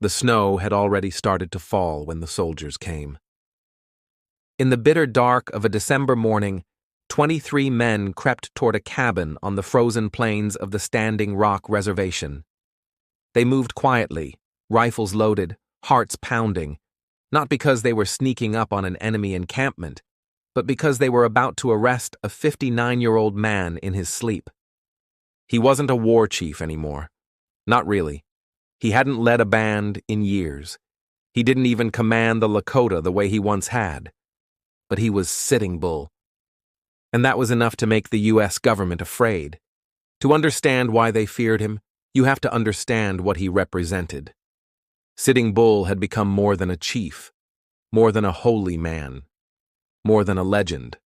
The snow had already started to fall when the soldiers came. In the bitter dark of a December morning, 23 men crept toward a cabin on the frozen plains of the Standing Rock Reservation. They moved quietly, rifles loaded, hearts pounding, not because they were sneaking up on an enemy encampment, but because they were about to arrest a 59-year-old man in his sleep. He wasn't a war chief anymore. Not really. He hadn't led a band in years. He didn't even command the Lakota the way he once had. But he was Sitting Bull. And that was enough to make the U.S. government afraid. To understand why they feared him, you have to understand what he represented. Sitting Bull had become more than a chief, more than a holy man, more than a legend.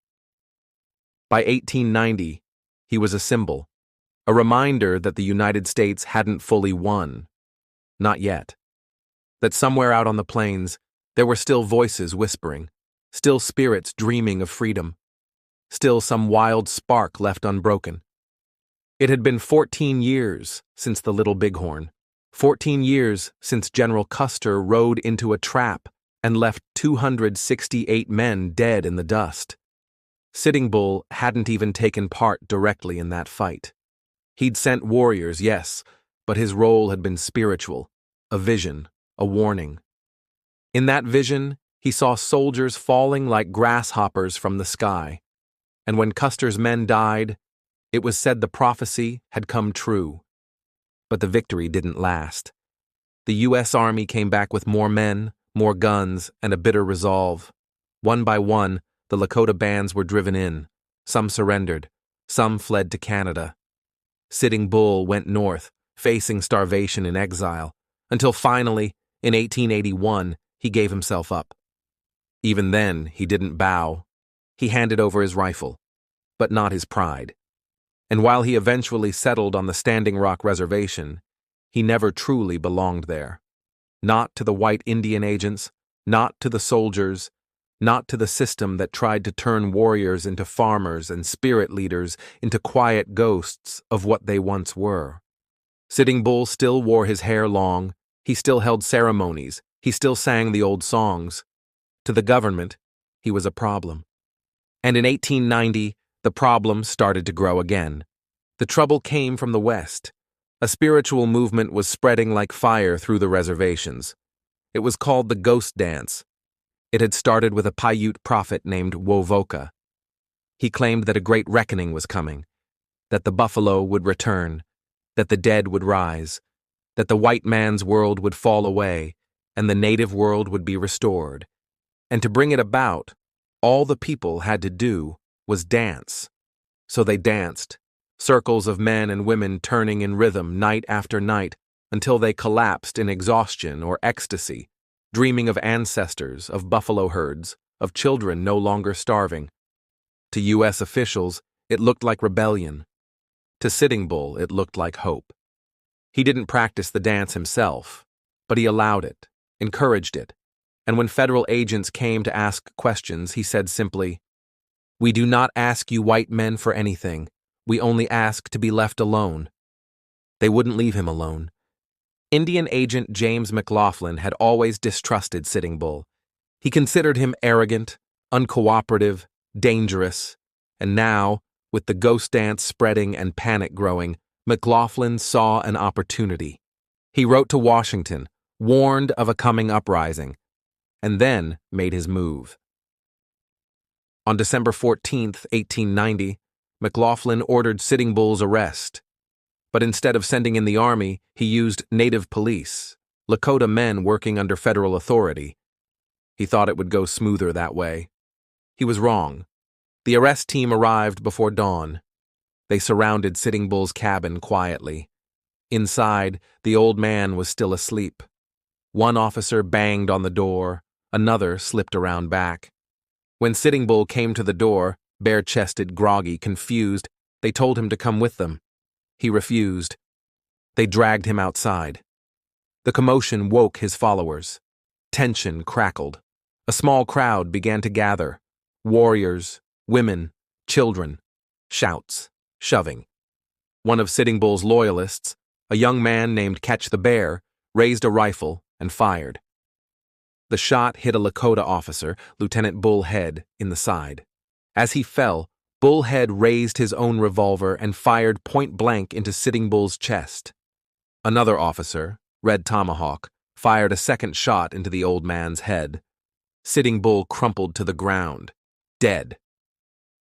By 1890, he was a symbol, a reminder that the United States hadn't fully won. Not yet. That somewhere out on the plains, there were still voices whispering, still spirits dreaming of freedom, still some wild spark left unbroken. It had been 14 years since the Little Bighorn, 14 years since General Custer rode into a trap and left 268 men dead in the dust. Sitting Bull hadn't even taken part directly in that fight. He'd sent warriors, yes, but his role had been spiritual, a vision, a warning. In that vision, he saw soldiers falling like grasshoppers from the sky, and when Custer's men died, it was said the prophecy had come true. But the victory didn't last. The U.S. Army came back with more men, more guns, and a bitter resolve. One by one, the Lakota bands were driven in. Some surrendered. Some fled to Canada. Sitting Bull went north, facing starvation and exile, until finally, in 1881, he gave himself up. Even then, he didn't bow. He handed over his rifle, but not his pride. And while he eventually settled on the Standing Rock Reservation, he never truly belonged there. Not to the white Indian agents, not to the soldiers, not to the system that tried to turn warriors into farmers and spirit leaders into quiet ghosts of what they once were. Sitting Bull still wore his hair long, he still held ceremonies, he still sang the old songs. To the government, he was a problem. And in 1890, the problem started to grow again. The trouble came from the West. A spiritual movement was spreading like fire through the reservations. It was called the Ghost Dance. It had started with a Paiute prophet named Wovoka. He claimed that a great reckoning was coming, that the buffalo would return, that the dead would rise, that the white man's world would fall away, and the native world would be restored. And to bring it about, all the people had to do was dance. So they danced, circles of men and women turning in rhythm night after night until they collapsed in exhaustion or ecstasy, dreaming of ancestors, of buffalo herds, of children no longer starving. To U.S. officials, it looked like rebellion. To Sitting Bull, it looked like hope. He didn't practice the dance himself, but he allowed it, encouraged it, and when federal agents came to ask questions, he said simply, "We do not ask you white men for anything. We only ask to be left alone." They wouldn't leave him alone. Indian agent James McLaughlin had always distrusted Sitting Bull. He considered him arrogant, uncooperative, dangerous, and now, with the ghost dance spreading and panic growing, McLaughlin saw an opportunity. He wrote to Washington, warned of a coming uprising, and then made his move. On December 14, 1890, McLaughlin ordered Sitting Bull's arrest. But instead of sending in the army, he used native police, Lakota men working under federal authority. He thought it would go smoother that way. He was wrong. The arrest team arrived before dawn. They surrounded Sitting Bull's cabin quietly. Inside, the old man was still asleep. One officer banged on the door, another slipped around back. When Sitting Bull came to the door, bare-chested, groggy, confused, they told him to come with them. He refused. They dragged him outside. The commotion woke his followers. Tension crackled. A small crowd began to gather. Warriors, women, children, shouts, shoving. One of Sitting Bull's loyalists, a young man named Catch the Bear, raised a rifle and fired. The shot hit a Lakota officer, Lieutenant Bull Head, in the side. As he fell, Bull Head raised his own revolver and fired point-blank into Sitting Bull's chest. Another officer, Red Tomahawk, fired a second shot into the old man's head. Sitting Bull crumpled to the ground, dead.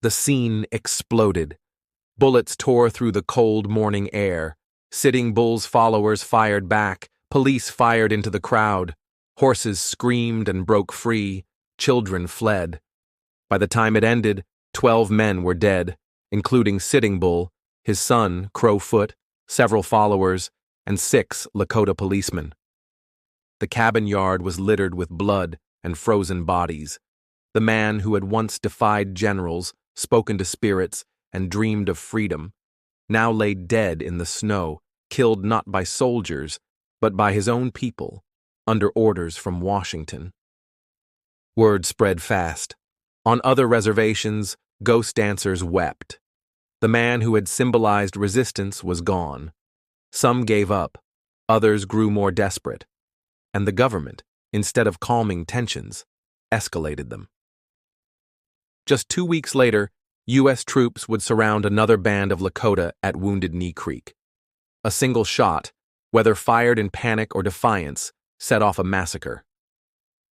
The scene exploded. Bullets tore through the cold morning air. Sitting Bull's followers fired back. Police fired into the crowd. Horses screamed and broke free. Children fled. By the time it ended, 12 men were dead, including Sitting Bull, his son, Crowfoot, several followers, and 6 Lakota policemen. The cabin yard was littered with blood and frozen bodies. The man who had once defied generals, spoken to spirits, and dreamed of freedom, now lay dead in the snow, killed not by soldiers, but by his own people, under orders from Washington. Word spread fast. On other reservations, ghost dancers wept. The man who had symbolized resistance was gone. Some gave up, others grew more desperate, and the government, instead of calming tensions, escalated them. Just 2 weeks later, U.S. troops would surround another band of Lakota at Wounded Knee Creek. A single shot, whether fired in panic or defiance, set off a massacre.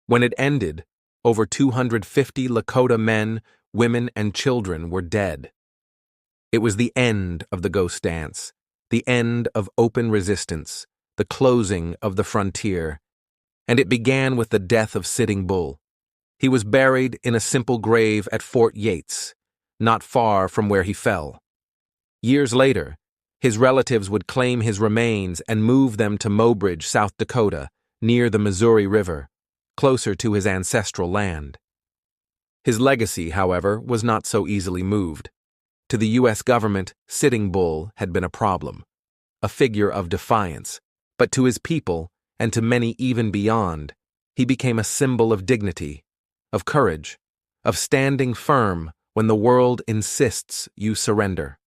When it ended, over 250 Lakota men, women, and children were dead. It was the end of the ghost dance, the end of open resistance, the closing of the frontier, and it began with the death of Sitting Bull. He was buried in a simple grave at Fort Yates, not far from where he fell. Years later, his relatives would claim his remains and move them to Mobridge, South Dakota, near the Missouri River, closer to his ancestral land. His legacy, however, was not so easily moved. To the U.S. government, Sitting Bull had been a problem, a figure of defiance, but to his people, and to many even beyond, he became a symbol of dignity, of courage, of standing firm when the world insists you surrender.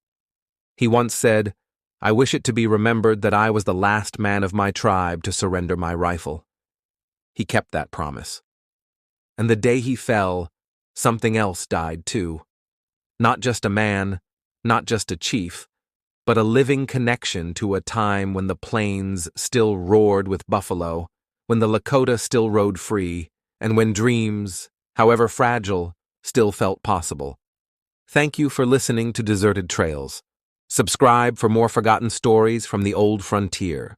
He once said, "I wish it to be remembered that I was the last man of my tribe to surrender my rifle." He kept that promise. And the day he fell, something else died too. Not just a man, not just a chief, but a living connection to a time when the plains still roared with buffalo, when the Lakota still rode free, and when dreams, however fragile, still felt possible. Thank you for listening to Deserted Trails. Subscribe for more forgotten stories from the old frontier.